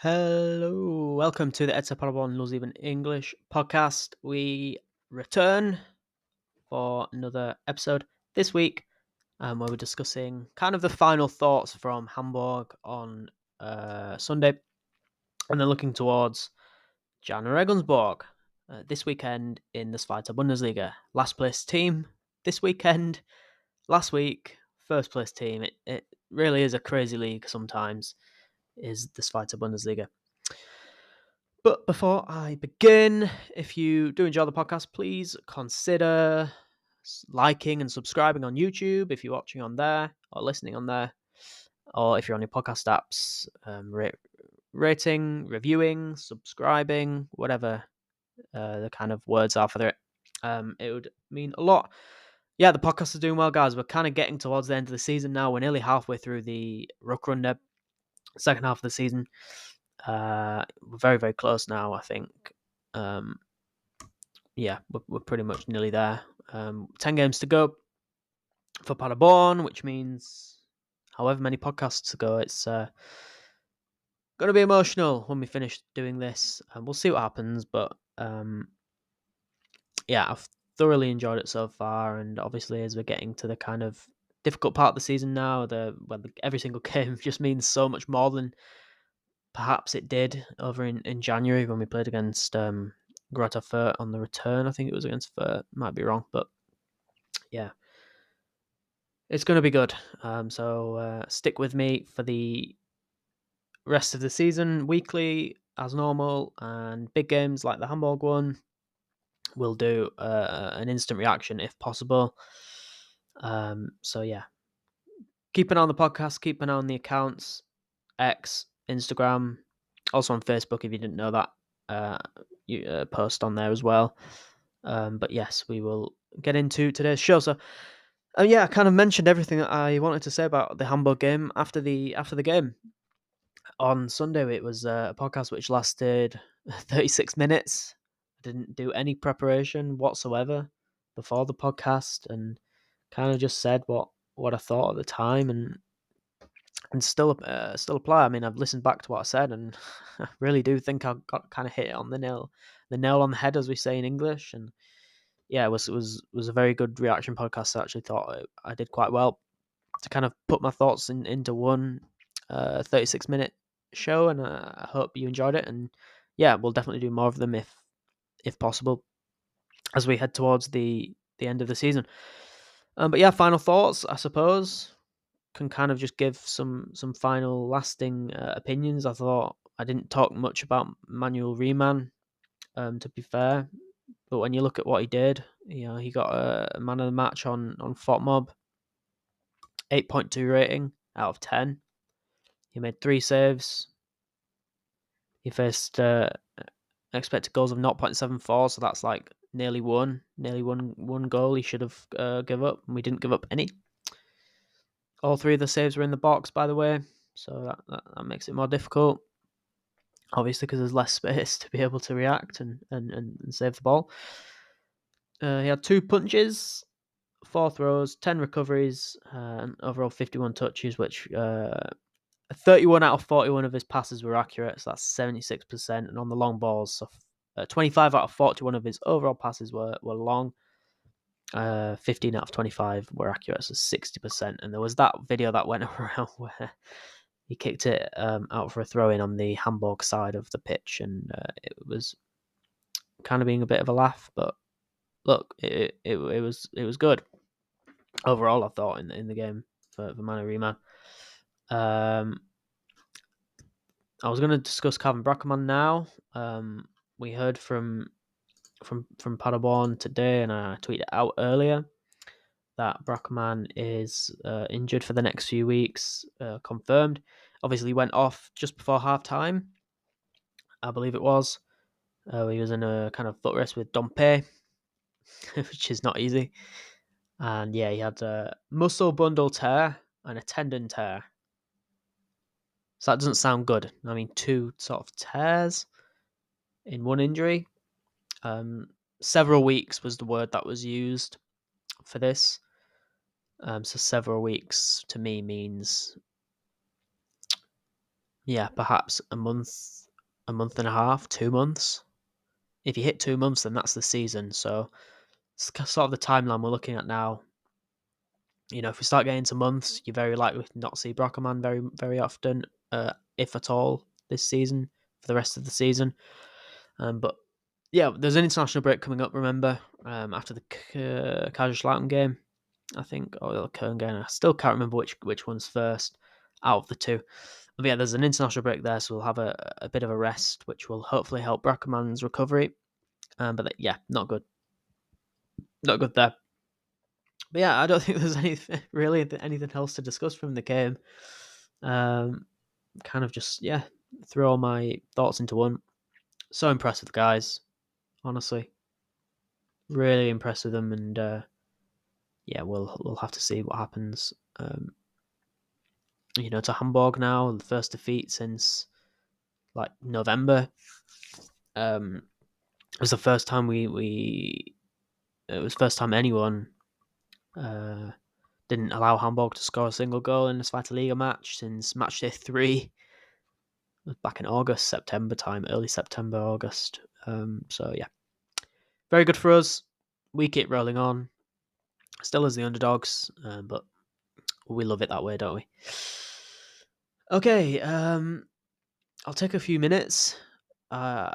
Hello, welcome to the SC Paderborn Lose Even English podcast. We return for another episode this week, where we're discussing kind of the final thoughts from Hamburg on Sunday, and then looking towards Jahn Regensburg this weekend in the Zweite Bundesliga. Last place team this weekend. Last week, first place team. It really is a crazy league sometimes. Is the Zweite Bundesliga. But before I begin, if you do enjoy the podcast, please consider liking and subscribing on YouTube if you're watching on there or listening on there, or if you're on your podcast apps, rating, reviewing, subscribing, whatever the kind of words are for it. It would mean a lot. Yeah, the podcast is doing well, guys. We're kind of getting towards the end of the season now. We're nearly halfway through the Rückrunde, second half of the season. We're very, very close now, I think. Yeah, we're pretty much nearly there. 10 games to go for Paderborn, which means however many podcasts to go. It's going to be emotional when we finish doing this. We'll see what happens, but yeah, I've thoroughly enjoyed it so far. And obviously, as we're getting to the kind of difficult part of the season now, every single game just means so much more than perhaps it did over in January when we played against Greuther Fürth on the return. I think it was against Fürth. Might be wrong, but yeah. It's going to be good. So stick with me for the rest of the season, weekly as normal, and big games like the Hamburg one. We'll do an instant reaction if possible. So yeah, keep an eye on the podcast, keep an eye on the accounts, X, Instagram, also on Facebook if you didn't know that. You post on there as well. But yes, we will get into today's show. So yeah, I kind of mentioned everything that I wanted to say about the Hamburg game after the game on Sunday. It was a podcast which lasted 36 minutes. I didn't do any preparation whatsoever before the podcast, and kind of just said what I thought at the time, and still apply. I mean, I've listened back to what I said, and I really do think I got kind of hit it on the nail on the head, as we say in English. And yeah, it was a very good reaction podcast. I actually thought I did quite well to kind of put my thoughts into one 36-minute show, and I hope you enjoyed it. And yeah, we'll definitely do more of them if possible as we head towards the end of the season. But yeah, final thoughts, I suppose, can kind of just give some final lasting opinions. I thought I didn't talk much about Manuel Riemann, to be fair, but when you look at what he did, he got a man of the match on FOTMob, 8.2 rating out of 10. He made 3 saves. He faced expected goals of 0.74, so that's like nearly one goal he should have give up, and we didn't give up any. All 3 of the saves were in the box, by the way, so that makes it more difficult, obviously, because there's less space to be able to react and save the ball. He had 2 punches, 4 throws, 10 recoveries, and overall 51 touches, which 31 out of 41 of his passes were accurate, so that's 76%. And on the long balls, so 25 out of 41 of his overall passes were long. 15 out of 25 were accurate, so 60%. And there was that video that went around where he kicked it out for a throw-in on the Hamburg side of the pitch, and it was kind of being a bit of a laugh. But look, it was good overall, I thought, in the game for Manuel Riemann. I was going to discuss Calvin Brackerman now. We heard from Paderborn today, and I tweeted out earlier that Brackerman is injured for the next few weeks, confirmed. Obviously, he went off just before half-time, I believe it was. He was in a kind of foot race with Dompe, which is not easy. And yeah, he had a muscle bundle tear and a tendon tear. So that doesn't sound good. I mean, 2 sort of tears in one injury. Several weeks was the word that was used for this. So several weeks to me means perhaps a month and a half, 2 months. If you hit 2 months, then that's the season. So it's sort of the timeline we're looking at now. If we start getting into months, you're very likely to not see Brockerman very, very often, if at all, this season, for the rest of the season. But yeah, there's an international break coming up, remember, after the Kaiserslautern game, I think, or the Köln game. I still can't remember which one's first out of the two. But yeah, there's an international break there, so we'll have a bit of a rest, which will hopefully help Brockerman's recovery. But yeah, not good. Not good there. But yeah, I don't think there's anything else to discuss from the game. Kind of just, throw all my thoughts into one. So impressed with the guys, honestly. Really impressed with them, and we'll have to see what happens. To Hamburg now, the first defeat since like November. It was the first time it was the first time anyone didn't allow Hamburg to score a single goal in a Zweite Liga match since match day 3. It was back in August, September time, early September, August. So yeah, very good for us. We keep rolling on, still as the underdogs, but we love it that way, don't we? Okay, I'll take a few minutes. I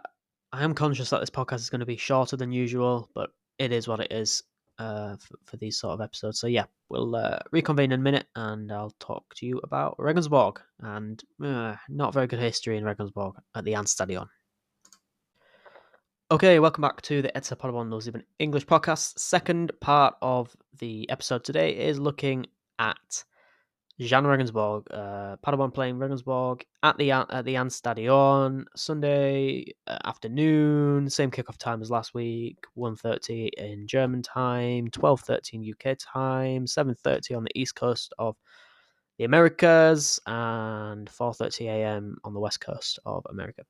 am conscious that this podcast is going to be shorter than usual, but it is what it is for these sort of episodes. So yeah, we'll reconvene in a minute, and I'll talk to you about Regensburg and not very good history in Regensburg at the Jahnstadion. Okay, welcome back to the SC Paderborn Knows Even English podcast. Second part of the episode today is looking at Jahn Regensburg, Paderborn playing Regensburg at the Jahnstadion, Sunday afternoon, same kickoff time as last week, 1:30 in German time, 12:30 in UK time, 7:30 on the east coast of the Americas, and 4:30 a.m. on the west coast of America.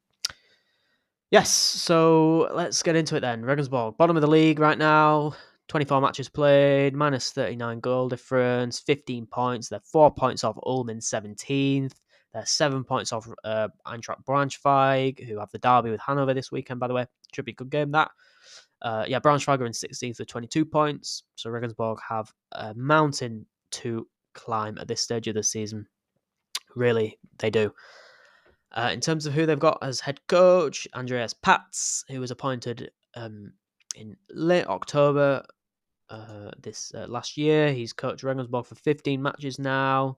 Yes, so let's get into it then. Regensburg, bottom of the league right now. 24 matches played, minus 39 goal difference, 15 points. They're 4 points off Ulm in 17th. They're 7 points off Eintracht Braunschweig, who have the derby with Hanover this weekend, by the way. Should be a good game, that. Braunschweig are in 16th with 22 points. So Regensburg have a mountain to climb at this stage of the season. Really, they do. In terms of who they've got as head coach, Andreas Patz, who was appointed in late October this last year. He's coached Regensburg for 15 matches now,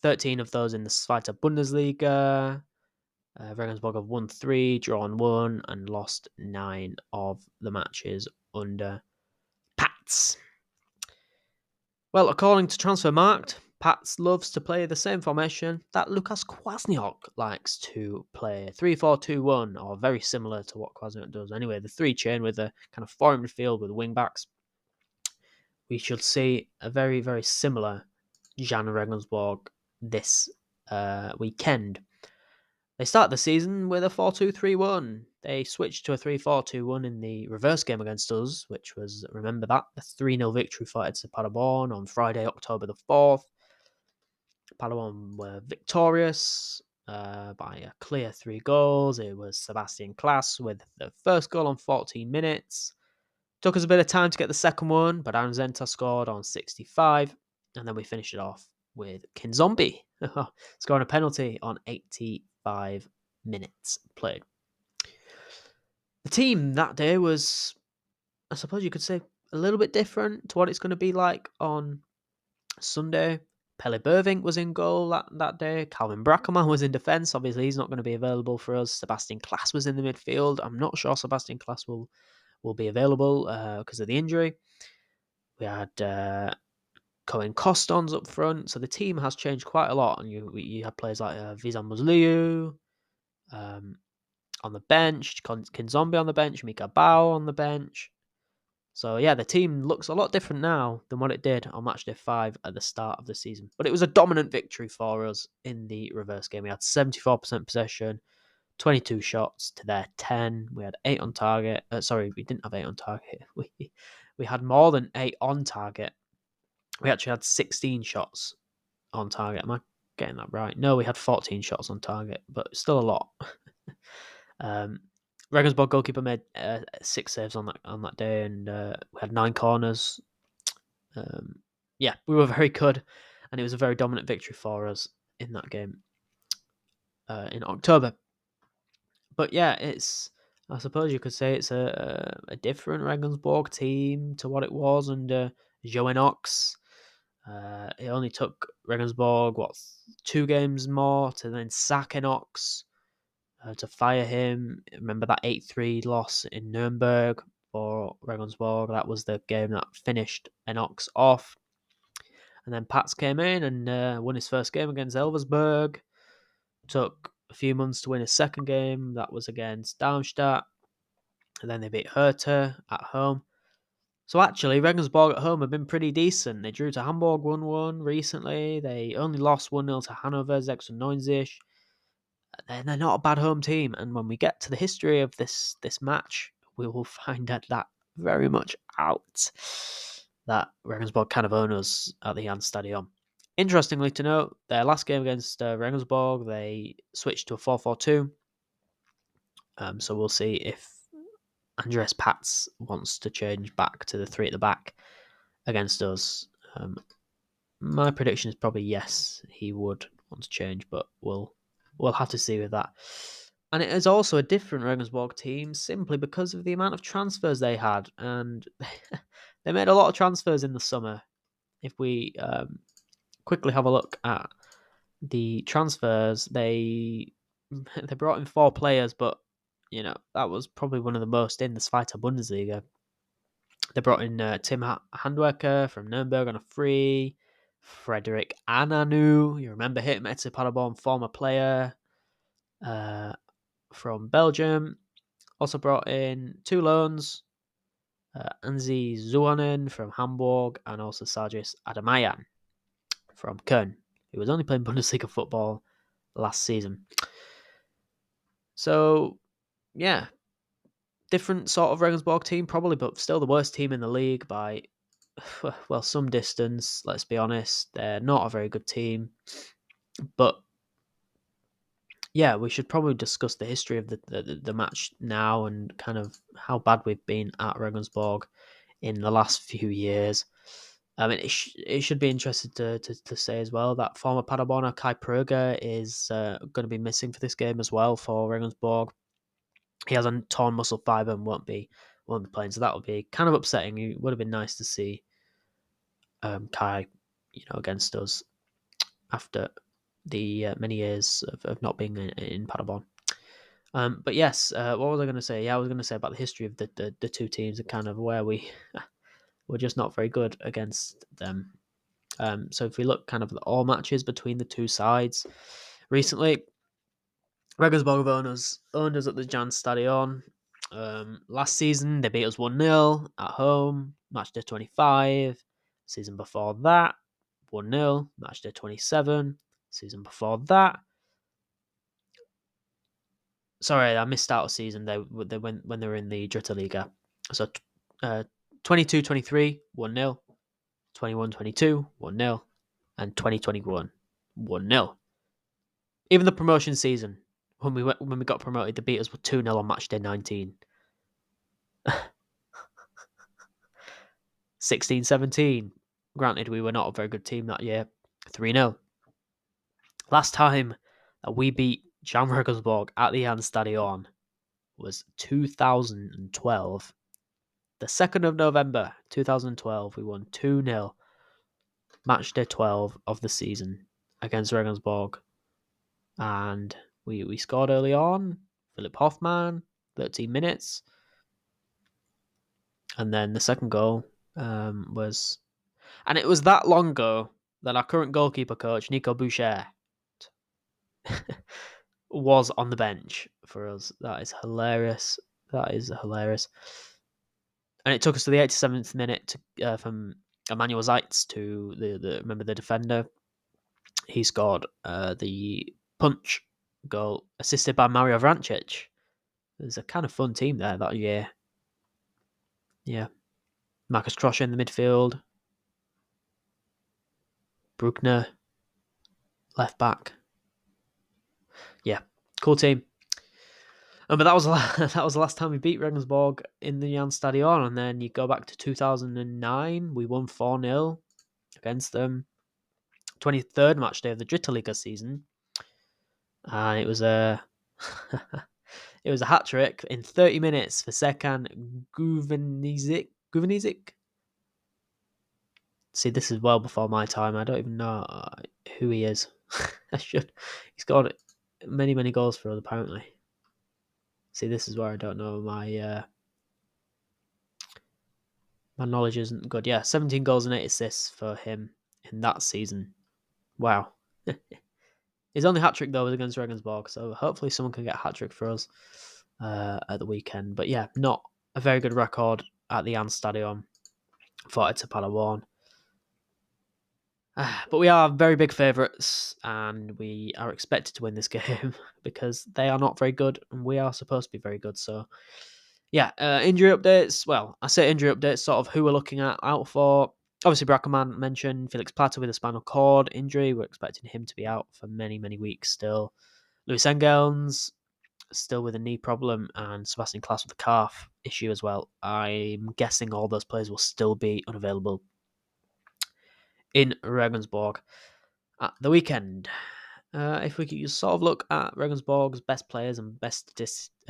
13 of those in the Zweite Bundesliga. Regensburg have won 3, drawn 1, and lost 9 of the matches under Patz. Well, according to Transfermarkt, Patz loves to play the same formation that Lukas Kwasniok likes to play, 3-4-2-1, or very similar to what Kwasniok does anyway, the 3-chain with a kind of 4 in midfield with wing-backs. We should see a very, very similar Jahn Regensburg this weekend. They start the season with a 4-2-3-1. They switched to a 3-4-2-1 in the reverse game against us, which was, remember that, a 3-0 victory for SC Paderborn on Friday, October the 4th. Paderborn were victorious by a clear 3 goals. It was Sebastian Klaas with the first goal on 14 minutes. Took us a bit of time to get the second one, but Aaron Zenta scored on 65, and then we finished it off with Kinzombie scoring a penalty on 85 minutes played. The team that day was, I suppose you could say, a little bit different to what it's going to be like on Sunday. Pelle Burvink was in goal that day. Calvin Brackelman was in defence. Obviously, he's not going to be available for us. Sebastian Klaas was in the midfield. I'm not sure Sebastian Klaas will be available because of the injury. We had Cohen Costons up front, so the team has changed quite a lot. And you had players like Vizan Musliu on the bench, Kinzombie on the bench, Mika Bao on the bench. So yeah, the team looks a lot different now than what it did on matchday 5 at the start of the season. But it was a dominant victory for us in the reverse game. We had 74% possession, 22 shots to their 10. We had 8 on target. We didn't have 8 on target. We had more than 8 on target. We actually had 16 shots on target. Am I getting that right? No, we had 14 shots on target, but still a lot. Regensburg goalkeeper made 6 saves on that day, and we had 9 corners. Yeah, we were very good, and it was a very dominant victory for us in that game in October. But yeah, I suppose you could say it's a different Regensburg team to what it was under Johan Ox. It only took Regensburg 2 games more to then sack Ox, to fire him. Remember that 8-3 loss in Nuremberg for Regensburg? That was the game that finished Enox off. And then Pats came in and won his first game against Elversberg. Took a few months to win his second game. That was against Darmstadt. And then they beat Hertha at home. So actually, Regensburg at home have been pretty decent. They drew to Hamburg 1-1 recently. They only lost 1-0 to Hannover 96. They're not a bad home team. And when we get to the history of this match, we will find that very much out. That Regensburg kind of own us at the Jahnstadion. Interestingly to note, their last game against Regensburg, they switched to a 4-4-2. So we'll see if Andreas Patz wants to change back to the 3 at the back against us. My prediction is probably yes, he would want to change, but we'll have to see with that. And it is also a different Regensburg team simply because of the amount of transfers they had, and they made a lot of transfers in the summer. If we quickly have a look at the transfers, they brought in 4 players, but that was probably one of the most in the Zweite Bundesliga. They brought in Tim Handwerker from Nuremberg on a free. Frederick Ananu, you remember him, SC Paderborn, former player from Belgium. Also brought in 2 loans, Anzi Zuonen from Hamburg and also Sargis Adamayan from Köln, who was only playing Bundesliga football last season. So, yeah, different sort of Regensburg team probably, but still the worst team in the league by, well, some distance, let's be honest. They're not a very good team. But yeah, we should probably discuss the history of the match now and kind of how bad we've been at Regensburg in the last few years. I mean, it should be interesting to say as well that former Paderborner Kai Pröger is going to be missing for this game as well for Regensburg. He has a torn muscle fiber and won't be playing, so that will be kind of upsetting. It would have been nice to see Kai, against us after the many years of not being in Paderborn. But yes, what was I going to say? Yeah, I was going to say about the history of the 2 teams and kind of where we're just not very good against them. So if we look kind of at all matches between the 2 sides recently, Regensburg have owned us at the Jahnstadion. Last season, they beat us 1-0 at home, match day 25. Season before that, 1-0, match day 27. Season before that, sorry, I missed out a season. They went when they were in the Dritte Liga. So 22-23, 1-0. 21-22, 1-0. And 2021, 1-0. Even the promotion season, when we got promoted, they beat us with 2-0 on match day 19. 16-17. Granted, we were not a very good team that year. 3-0. Last time that we beat Jahn Regensburg at the Jahnstadion was 2012. The 2nd of November, 2012, we won 2-0. Match day 12 of the season against Regensburg. And we scored early on. Philipp Hoffmann, 13 minutes. And then the second goal was... And it was that long ago that our current goalkeeper coach, Nico Boucher, was on the bench for us. That is hilarious. And it took us to the 87th minute from Emmanuel Zeitz to the defender. He scored the punch goal, assisted by Mario Vrancic. It was a kind of fun team there that year. Yeah. Marcus Troscher in the midfield. Bruckner. left back. Yeah, cool team. But that was that was the last time we beat Regensburg in the Jahnstadion, and then you go back to 2009. We won 4-0 against them. 23rd match day of the Drittliga season, and it was a it was a hat trick in 30 minutes for Serkan Guvenizic. See, this is well before my time. I don't even know who he is. I should. He's got many goals for us apparently. See, this is where I don't know my knowledge isn't good. Yeah, 17 goals and 8 assists for him in that season. Wow. His only hat trick though was against Regensburg, so hopefully someone can get a hat trick for us at the weekend. But yeah, not a very good record at the Jahnstadion for SC Paderborn. But we are very big favourites, and we are expected to win this game because they are not very good, and we are supposed to be very good. So, yeah, injury updates. Well, I say injury updates, sort of who we're looking at out for. Obviously, Brackerman mentioned Felix Platter with a spinal cord injury. We're expecting him to be out for many weeks still. Luis Engelns still with a knee problem, and Sebastian Klaas with a calf issue as well. I'm guessing all those players will still be unavailable in Regensburg at the weekend. If we could sort of look at Regensburg's best players and best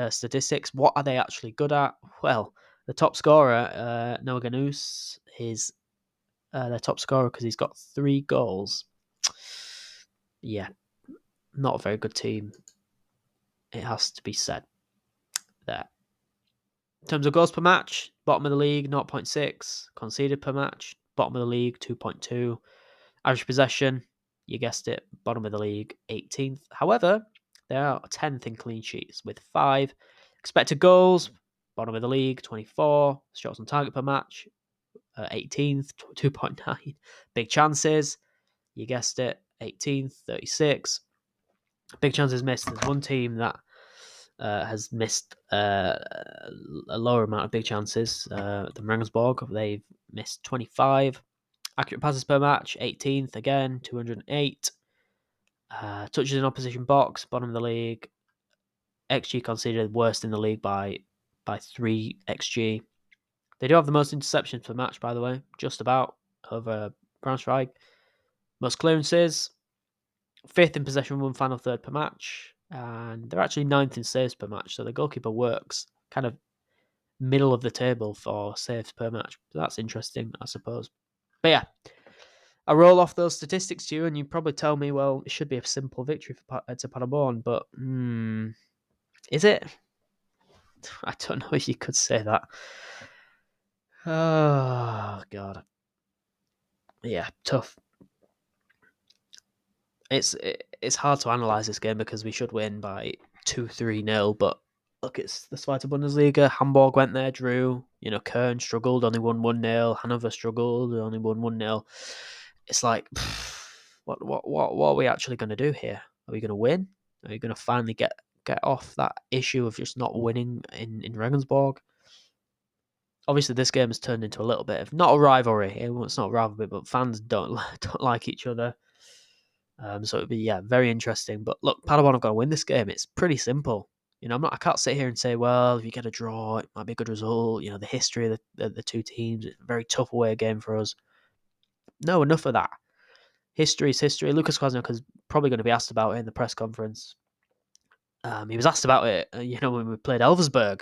statistics, what are they actually good at? Well, the top scorer, Noah Ganus, is their top scorer because he's got 3 goals. Yeah, not a very good team. It has to be said there. In terms of goals per match, bottom of the league, 0.6. Conceded per match, bottom of the league, 2.2. Average possession, you guessed it, bottom of the league, 18th. However, they are 10th in clean sheets with 5. Expected goals, bottom of the league, 24. Shots on target per match, 18th, 2.9. Big chances, you guessed it, 18th, 36. Big chances missed. There's one team that has missed a lower amount of big chances than Regensburg. They've missed 25. Accurate passes per match, 18th again, 208. Touches in opposition box, bottom of the league. XG considered worst in the league by 3 XG. They do have the most interceptions per match, by the way, just about over Braunschweig. Most clearances, 5th in possession, 1 final third per match, and they're actually 9th in saves per match. So the goalkeeper works kind of middle of the table for saves per match. That's interesting, I suppose. But yeah, I roll off those statistics to you, and you probably tell me, well, it should be a simple victory for Paderborn, but is it? I don't know if you could say that. Oh, God. Yeah, tough. It's hard to analyse this game because we should win by 2-3-0, but look, it's the Zweite Bundesliga. Hamburg went there, drew. Köln struggled, only won 1-0. Hanover struggled, only won 1-0. It's like, what are we actually going to do here? Are we going to win? Are we going to finally get off that issue of just not winning in Regensburg? Obviously, this game has turned into a little bit of not a rivalry. It's not a rivalry, but fans don't like each other. So it'd be very interesting. But look, Paderborn have got to win this game. It's pretty simple. I can't sit here and say, well, if you get a draw, it might be a good result. The history of the two teams, it's a very tough away game for us. No, enough of that. History is history. Lucas Kwasniok is probably going to be asked about it in the press conference. He was asked about it, when we played Elversberg.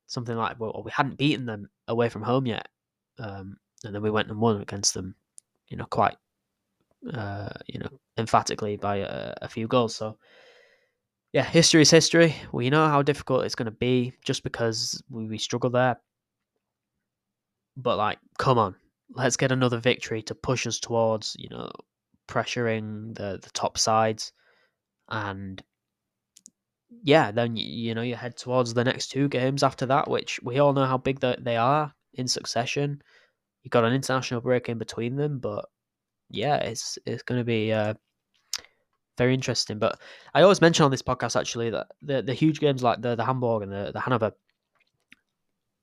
Something like, well, we hadn't beaten them away from home yet. And then we went and won against them, quite, emphatically by a few goals. So, yeah, history is history. We know how difficult it's going to be just because we struggle there. But, come on. Let's get another victory to push us towards, pressuring the top sides. And, yeah, then, you head towards the next 2 games after that, which we all know how big they are in succession. You've got an international break in between them, but, yeah, it's going to be very interesting. But I always mention on this podcast, actually, that the huge games like the Hamburg and the Hanover,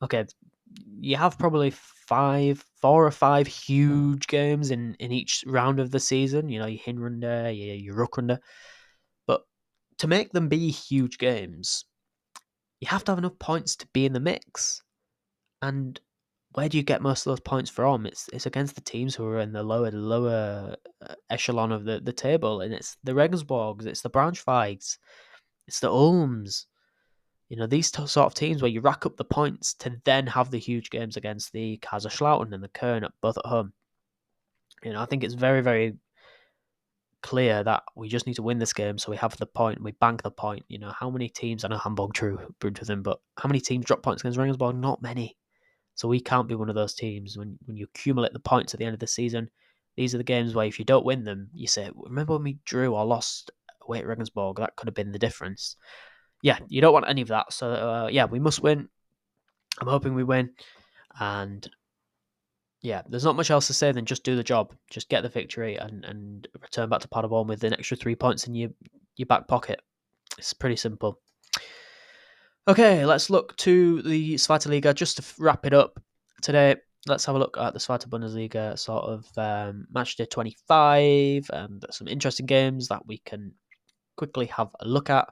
okay, you have probably four or five huge games in each round of the season. You know, your Hinrunde, your Rückrunde. But to make them be huge games, you have to have enough points to be in the mix. And where do you get most of those points from? It's against the teams who are in the lower echelon of the table, and it's the Regensburgs, it's the Braunschweigs, it's the Ulms. You know, these sort of teams where you rack up the points to then have the huge games against the Kaiserslautern and the Köln, both at home. You know, I think it's very, very clear that we just need to win this game so we have the point, we bank the point. You know, how many teams, I know Hamburg drew with them, but how many teams drop points against Regensburg? Not many. So we can't be one of those teams. When you accumulate the points at the end of the season, these are the games where if you don't win them, you say, remember when we drew or lost away at Regensburg? That could have been the difference. Yeah, you don't want any of that. So, yeah, we must win. I'm hoping we win. And, yeah, there's not much else to say than just do the job. Just get the victory and return back to Paderborn with an extra 3 points in your back pocket. It's pretty simple. Okay, let's look to the Zweite Liga. Just to wrap it up today, let's have a look at the Zweite Bundesliga sort of match day 25 and some interesting games that we can quickly have a look at.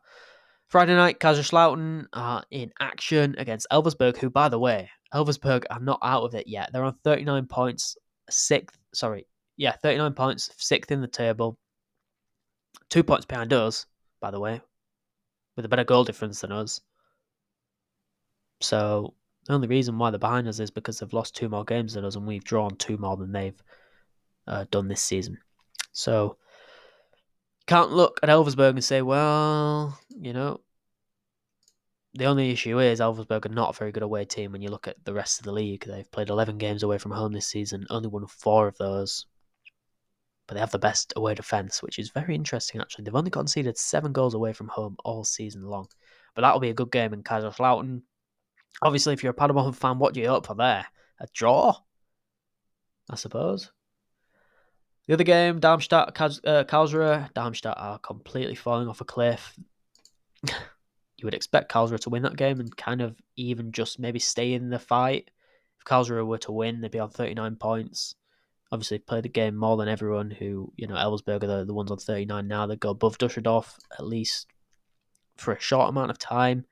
Friday night, Kaiserslautern are in action against Elversberg, who, by the way, Elversberg are not out of it yet. They're on 39 points, 39 points, 6th in the table. 2 points behind us, by the way, with a better goal difference than us. So the only reason why they're behind us is because they've lost 2 more games than us, and we've drawn 2 more than they've done this season. So can't look at Elversberg and say, well, you know, the only issue is Elversberg are not a very good away team when you look at the rest of the league. They've played 11 games away from home this season, only won 4 of those. But they have the best away defence, which is very interesting, actually. They've only conceded 7 goals away from home all season long. But that'll be a good game in Kaiserslautern. Obviously, if you're a Paderborn fan, what do you hope for there? A draw? I suppose. The other game, Darmstadt, Karlsruhe. Darmstadt are completely falling off a cliff. You would expect Karlsruhe to win that game and kind of even just maybe stay in the fight. If Karlsruhe were to win, they'd be on 39 points. Obviously, played the game more than everyone who, you know, Elversberg are the ones on 39 now. They go above Düsseldorf, at least for a short amount of time.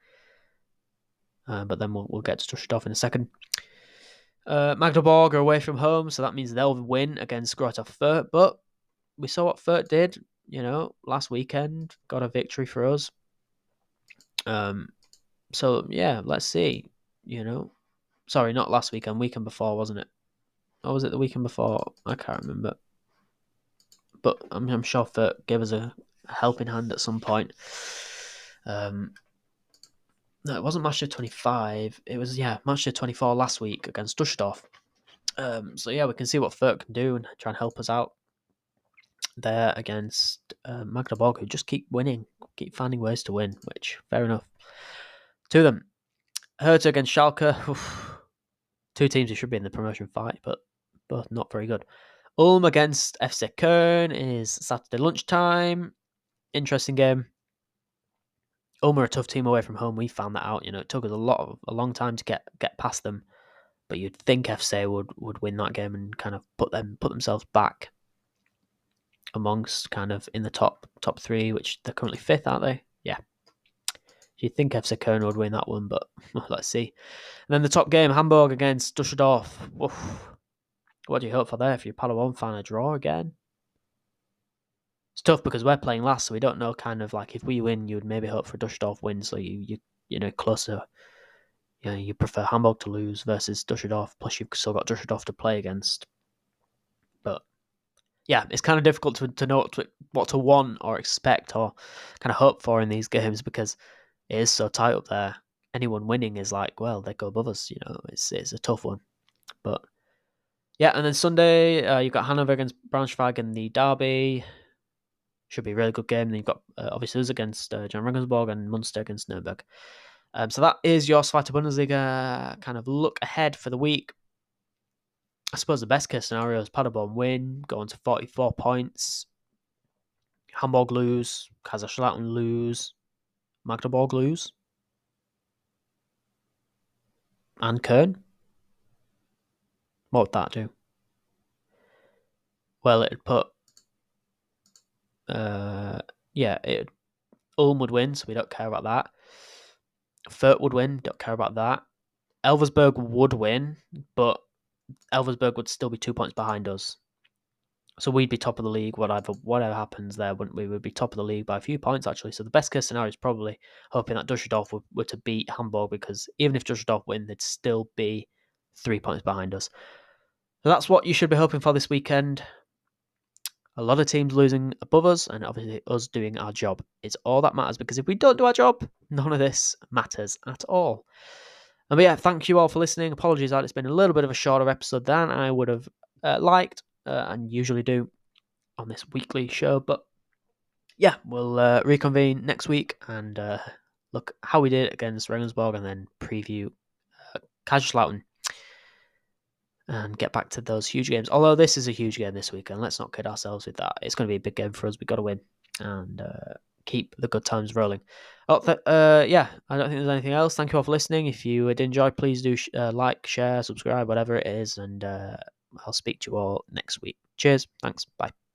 But then we'll get to Düsseldorf in a second. Magdeburg are away from home, so that means they'll win against Greuther Fürth. But we saw what Fürth did, you know, last weekend. Got a victory for us. So, yeah, let's see, you know. Sorry, not last weekend, weekend before, wasn't it? Or was it the weekend before? I can't remember. But I'm sure Fürth gave us a helping hand at some point. No, it wasn't match day 25. It was, match day 24 last week against Düsseldorf. So, yeah, we can see what Fürth can do and try and help us out there against Magdeburg, who just keep winning, keep finding ways to win, which, fair enough to them. Hertha against Schalke. Oof. 2 teams who should be in the promotion fight, but both not very good. Ulm against FC Köln is Saturday lunchtime. Interesting game. Ulm are a tough team away from home. We found that out. You know, it took us a long time to get past them. But you'd think FC would win that game and kind of put themselves back amongst kind of in the top 3, which they're currently 5th, aren't they? Yeah. You'd think FC Köln would win that one, but let's see. And then the top game, Hamburg against Düsseldorf. Oof. What do you hope for there? If you're a Paderborn fan, a draw again? It's tough because we're playing last, so we don't know kind of like if we win, you would maybe hope for a Düsseldorf win, so you know, closer. You know, you prefer Hamburg to lose versus Düsseldorf, plus you've still got Düsseldorf to play against. But yeah, it's kind of difficult to know what to want or expect or kind of hope for in these games because it is so tight up there. Anyone winning is like, well, they go above us, you know, it's a tough one. But yeah, and then Sunday, you've got Hanover against Braunschweig in the derby. Should be a really good game. Then you've got obviously us against Jahn Regensburg and Munster against Nuremberg. So that is your Zweite Bundesliga kind of look ahead for the week. I suppose the best case scenario is Paderborn win, go on to 44 points. Hamburg lose, Kaiserslautern lose, Magdeburg lose, and Köln. What would that do? Well, it'd put, Ulm would win, so we don't care about that. Fürth would win, don't care about that. Elversberg would win, but Elversberg would still be 2 points behind us. So we'd be top of the league, whatever happens there, wouldn't we? We'd be top of the league by a few points, actually. So the best case scenario is probably hoping that Dusseldorf were to beat Hamburg, because even if Dusseldorf win, they'd still be 3 points behind us. So that's what you should be hoping for this weekend. A lot of teams losing above us, and obviously us doing our job. It's all that matters, because if we don't do our job, none of this matters at all. But yeah, thank you all for listening. Apologies that it's been a little bit of a shorter episode than I would have liked and usually do on this weekly show. But yeah, we'll reconvene next week and look how we did against Regensburg, and then preview Kaiserslautern and get back to those huge games. Although this is a huge game this weekend, let's not kid ourselves with that. It's going to be a big game for us. We've got to win and keep the good times rolling. Yeah, I don't think there's anything else. Thank you all for listening. If you did enjoy, please do like, share, subscribe, whatever it is, and I'll speak to you all next week. Cheers. Thanks. Bye.